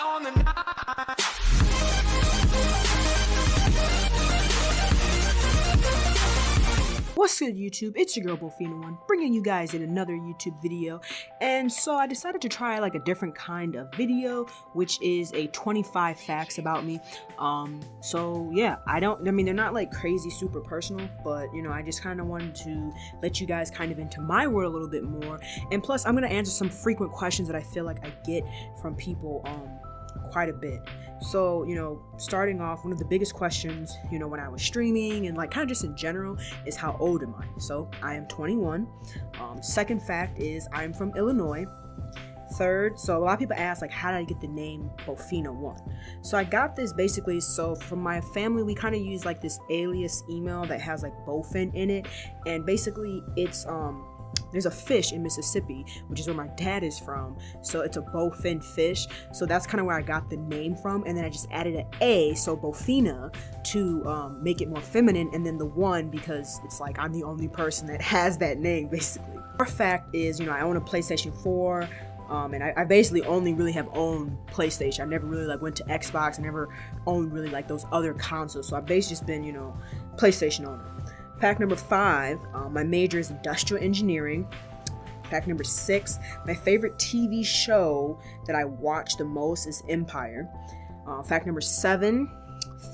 on the night. What's good, YouTube? It's your girl Bofina1, bringing you guys in another YouTube video. And so I decided to try like a different kind of video, which is a 25 facts about me. So yeah, I mean they're not like crazy super personal, but you know, I just kind of wanted to let you guys kind of into my world a little bit more. And plus I'm gonna answer some frequent questions that I feel like I get from people quite a bit. So, you know, starting off, one of the biggest questions, you know, when I was streaming and like kind of just in general is how old am I? So I am 21. Second fact is I'm from Illinois. Third, so a lot of people ask like, how did I get the name Bofina1? So I got this basically, so from my family, we kind of use like this alias email that has like Bofin in it. And basically it's, there's a fish in Mississippi, which is where my dad is from. So it's a bowfin fish. So that's kind of where I got the name from. And then I just added an A, so Bofina, to make it more feminine. And then the 1 because it's like I'm the only person that has that name, basically. Our fact is, you know, I own a PlayStation 4. And I basically only really have owned PlayStation. I never really like went to Xbox. I never owned really like those other consoles. So I've basically just been, you know, PlayStation owner. Fact number 5, my major is industrial engineering. Fact number 6, my favorite TV show that I watch the most is Empire. Fact number 7,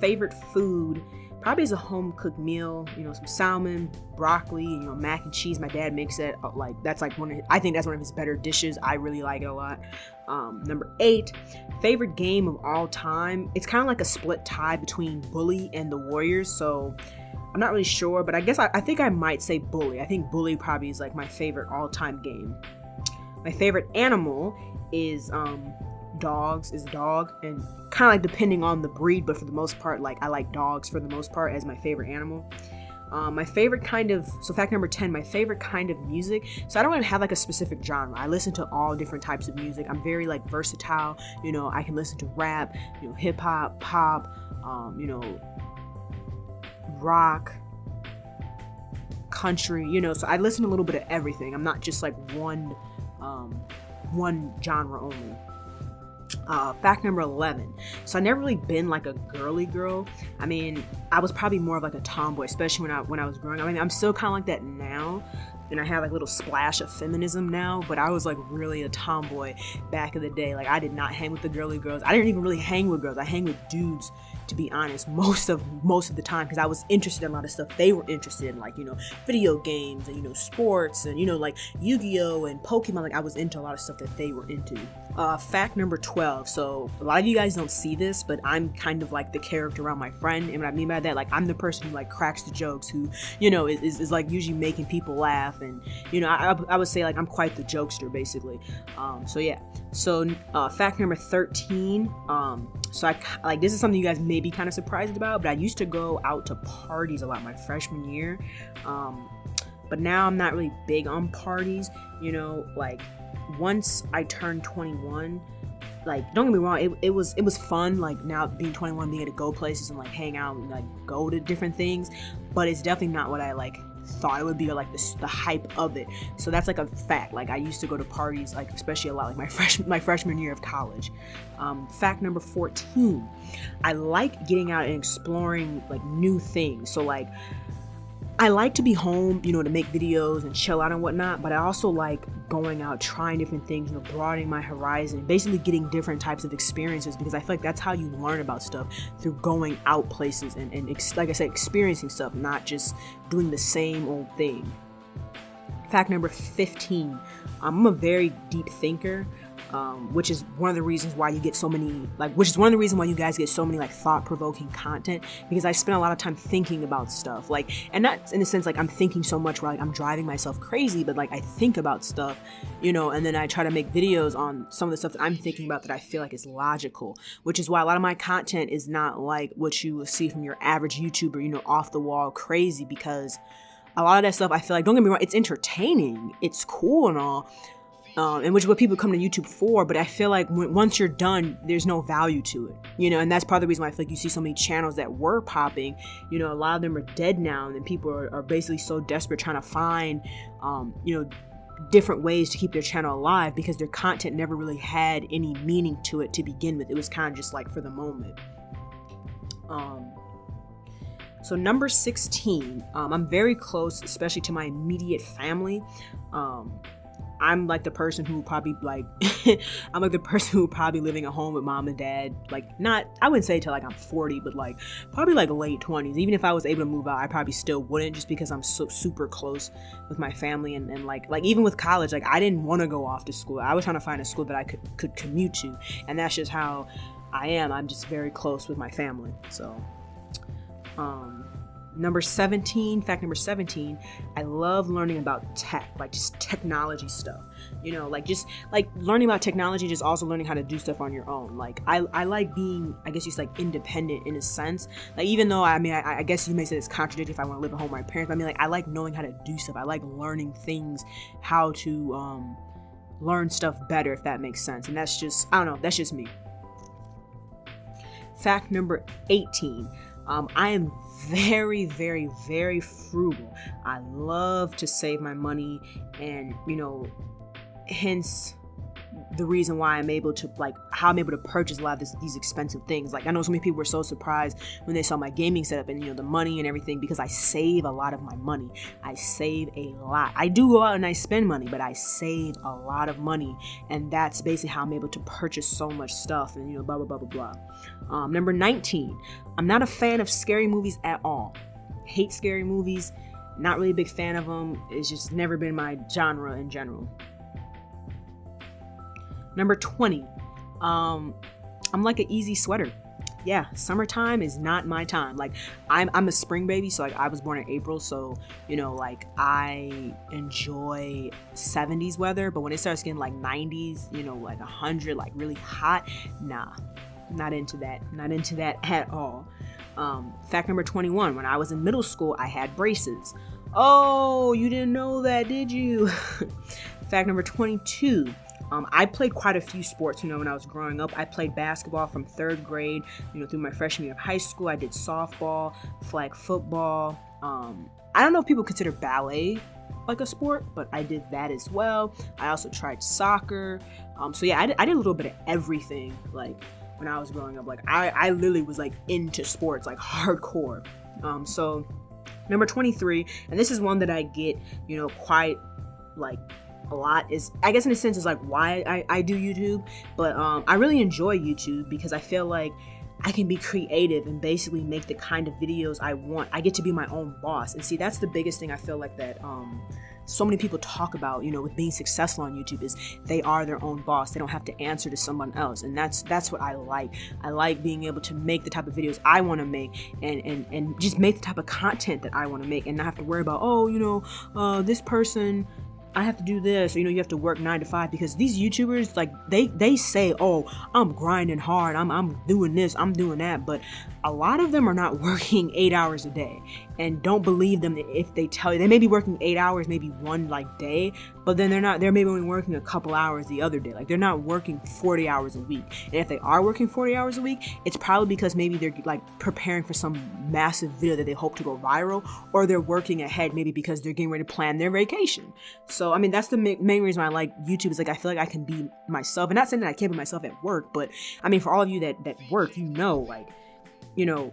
favorite food probably is a home cooked meal. You know, some salmon, broccoli, you know, mac and cheese. My dad makes it. Like that's like I think that's one of his better dishes. I really like it a lot. Number 8, favorite game of all time. It's kind of like a split tie between Bully and the Warriors. So I'm not really sure, but I guess I think I might say Bully. I think Bully probably is like my favorite all-time game. My favorite animal is dogs, is a dog, and kind of like depending on the breed, but for the most part, like I like dogs for the most part as my favorite animal. My favorite kind of, so fact number 10, my favorite kind of music. So I don't really have like a specific genre. I listen to all different types of music. I'm very like versatile. You know, I can listen to rap, you know, hip hop, pop, you know, rock, country, you know, so I listen to a little bit of everything. I'm not just like one genre only. Fact number 11. So I never really been like a girly girl. I mean, I was probably more of like a tomboy, especially when I was growing up. I mean, I'm still kind of like that now, and I have like a little splash of feminism now, but I was like really a tomboy back in the day. Like I did not hang with the girly girls. I didn't even really hang with girls. I hang with dudes, to be honest, most of the time, because I was interested in a lot of stuff they were interested in, like, you know, video games and, you know, sports and, you know, like Yu-Gi-Oh and Pokemon. Like I was into a lot of stuff that they were into. Fact number 12. So a lot of you guys don't see this, but I'm kind of like the character around my friend. And what I mean by that, like I'm the person who like cracks the jokes, who, you know, is like usually making people laugh. And, you know, I would say like I'm quite the jokester, basically. So yeah. So fact number 13. So I like, this is something you guys may be kind of surprised about, but I used to go out to parties a lot my freshman year. But now I'm not really big on parties, you know, like once I turned 21, like don't get me wrong, it was fun, like now being 21, being able to go places and like hang out and like go to different things, but it's definitely not what I like thought it would be, or like the hype of it. So that's like a fact. Like I used to go to parties, like especially a lot, like my freshman year of college. Fact number 14, I like getting out and exploring like new things. So like I like to be home, you know, to make videos and chill out and whatnot, but I also like going out, trying different things, you know, broadening my horizon, basically getting different types of experiences, because I feel like that's how you learn about stuff, through going out places and like I said, experiencing stuff, not just doing the same old thing. Fact number 15, I'm a very deep thinker. Which is one of the reasons why you get so many, like, which is one of the reasons why you guys get so many, like, thought-provoking content, because I spend a lot of time thinking about stuff, like, and not in a sense, like, I'm thinking so much where, like, I'm driving myself crazy, but, like, I think about stuff, you know, and then I try to make videos on some of the stuff that I'm thinking about that I feel like is logical, which is why a lot of my content is not, like, what you will see from your average YouTuber, you know, off-the-wall crazy, because a lot of that stuff, I feel like, don't get me wrong, it's entertaining, it's cool and all, and which is what people come to YouTube for, but I feel like once you're done, there's no value to it, you know, and that's part of the reason why I feel like you see so many channels that were popping, you know, a lot of them are dead now, and then people are basically so desperate trying to find, you know, different ways to keep their channel alive because their content never really had any meaning to it to begin with. It was kind of just like for the moment. So number 16, I'm very close, especially to my immediate family. I'm like the person who probably I'm like the person who probably living at home with mom and dad, like not, I wouldn't say till like I'm 40, but like probably like late 20s. Even if I was able to move out, I probably still wouldn't, just because I'm so super close with my family. And like even with college, like I didn't want to go off to school. I was trying to find a school that I could commute to. And that's just how I am. I'm just very close with my family. So, number 17, fact number 17, I love learning about tech, like just technology stuff, you know, like just like learning about technology, just also learning how to do stuff on your own. Like I like being, I guess just like independent in a sense. Like, even though, I mean, I guess you may say it's contradictory if I want to live at home with my parents, but I mean, like, I like knowing how to do stuff. I like learning things, how to learn stuff better, if that makes sense. And that's just, I don't know, that's just me. Fact number 18, I am very, very, very frugal. I love to save my money, and, you know, hence the reason why I'm able to, like, how I'm able to purchase a lot of these expensive things. Like, I know so many people were so surprised when they saw my gaming setup and, you know, the money and everything, because I save a lot of my money. I save a lot. I do go out and I spend money, but I save a lot of money, and that's basically how I'm able to purchase so much stuff, and, you know, blah, blah, blah, blah, blah. Number 19, I'm not a fan of scary movies at all. Hate scary movies. Not really a big fan of them. It's just never been my genre in general. Number 20, I'm like an easy sweater. Yeah, summertime is not my time. Like, I'm a spring baby, so like I was born in April, so, you know, like I enjoy 70s weather, but when it starts getting like 90s, you know, like 100, like really hot, nah, not into that. Not into that at all. Fact number 21, when I was in middle school, I had braces. Oh, you didn't know that, did you? Fact number 22, I played quite a few sports, you know, when I was growing up. I played basketball from 3rd grade, you know, through my freshman year of high school. I did softball, flag football. I don't know if people consider ballet like a sport, but I did that as well. I also tried soccer. So yeah, I did a little bit of everything, like, when I was growing up. Like, I literally was like into sports, like hardcore. So number 23, and this is one that I get, you know, quite like a lot, is, I guess in a sense, is like why I do YouTube, but I really enjoy YouTube because I feel like I can be creative and basically make the kind of videos I want. I get to be my own boss. And see, that's the biggest thing I feel like that so many people talk about, you know, with being successful on YouTube, is they are their own boss. They don't have to answer to someone else. And that's what I like. I like being able to make the type of videos I want to make, and just make the type of content that I want to make, and not have to worry about, oh, you know, this person, I have to do this, or, you know, you have to work 9 to 5, because these YouTubers, like, they say, oh, I'm grinding hard, I'm doing this, I'm doing that, but a lot of them are not working 8 hours a day. And don't believe them if they tell you. They may be working 8 hours, maybe one like day, but then they're maybe only working a couple hours the other day. Like, they're not working 40 hours a week. And if they are working 40 hours a week, it's probably because maybe they're like preparing for some massive video that they hope to go viral, or they're working ahead maybe because they're getting ready to plan their vacation. So, I mean, that's the main reason why I like YouTube, is like I feel like I can be myself. And not saying that I can't be myself at work, but I mean, for all of you that work, you know, like, you know,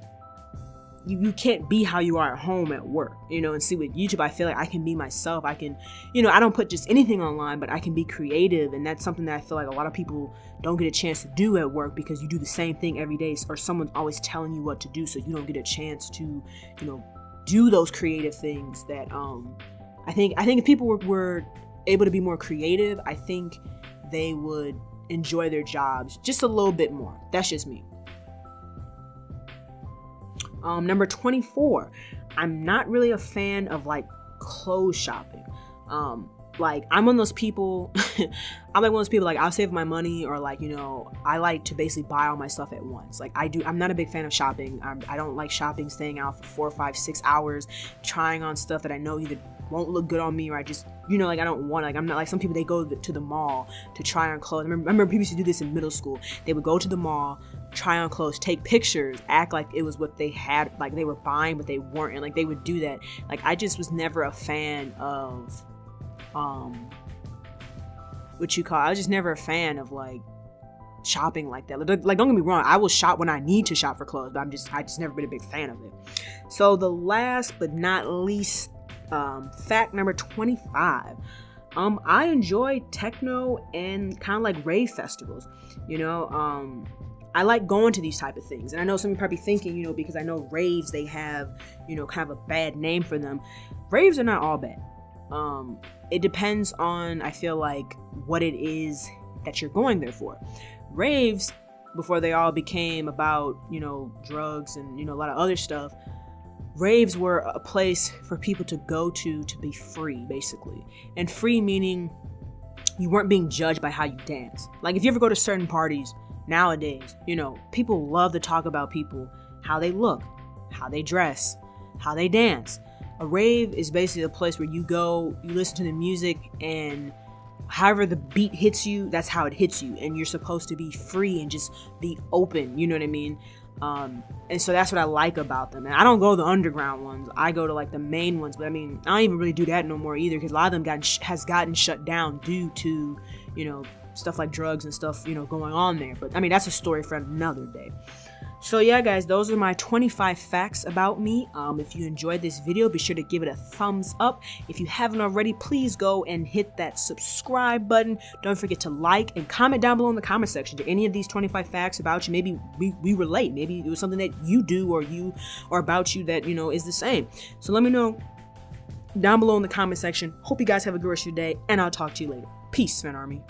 you can't be how you are at home at work, you know. And see, with YouTube, I feel like I can be myself. I can, you know, I don't put just anything online, but I can be creative. And that's something that I feel like a lot of people don't get a chance to do at work, because you do the same thing every day, or someone's always telling you what to do, so you don't get a chance to, you know, do those creative things that I think if people were able to be more creative, I think they would enjoy their jobs just a little bit more. That's just me. Number 24, I'm not really a fan of like clothes shopping. Like, I'm one of those people, like, I'll save my money, or like, you know, I like to basically buy all my stuff at once. Like, I'm not a big fan of shopping. I don't like shopping, staying out for 4, 5, 6 hours, trying on stuff that I know either won't look good on me, or I just, you know, like, I don't want, like, I'm not like some people, they go to the mall to try on clothes. I remember people used to do this in middle school. They would go to the mall, try on clothes, take pictures, act like it was what they had, like they were buying, but they weren't. And like, they would do that. Like, I just was never a fan of what you call, I was just never a fan of like shopping like that. Like, don't get me wrong, I will shop when I need to shop for clothes, but I just never been a big fan of it. So the last but not least, fact number 25. I enjoy techno and kind of like rave festivals. You know, I like going to these type of things. And I know some of you probably thinking, you know, because I know raves, they have, you know, kind of a bad name for them. Raves are not all bad. It depends on, I feel like, what it is that you're going there for. Raves, before they all became about, you know, drugs and, you know, a lot of other stuff, raves were a place for people to go to be free, basically. And free meaning you weren't being judged by how you dance. Like, if you ever go to certain parties nowadays, you know, people love to talk about people, how they look, how they dress, how they dance. A rave is basically a place where you go, you listen to the music, and however the beat hits you, that's how it hits you. And you're supposed to be free and just be open, you know what I mean? And so that's what I like about them. And I don't go to the underground ones. I go to like the main ones. But I mean, I don't even really do that no more either, because a lot of them has gotten shut down due to, you know, stuff like drugs and stuff, you know, going on there. But I mean, that's a story for another day. So yeah, guys, those are my 25 facts about me. If you enjoyed this video, be sure to give it a thumbs up. If you haven't already, please go and hit that subscribe button. Don't forget to like and comment down below in the comment section. Do any of these 25 facts about you, maybe we relate. Maybe it was something that you do or about you that, you know, is the same. So let me know down below in the comment section. Hope you guys have a good rest of your day, and I'll talk to you later. Peace, Fan Army.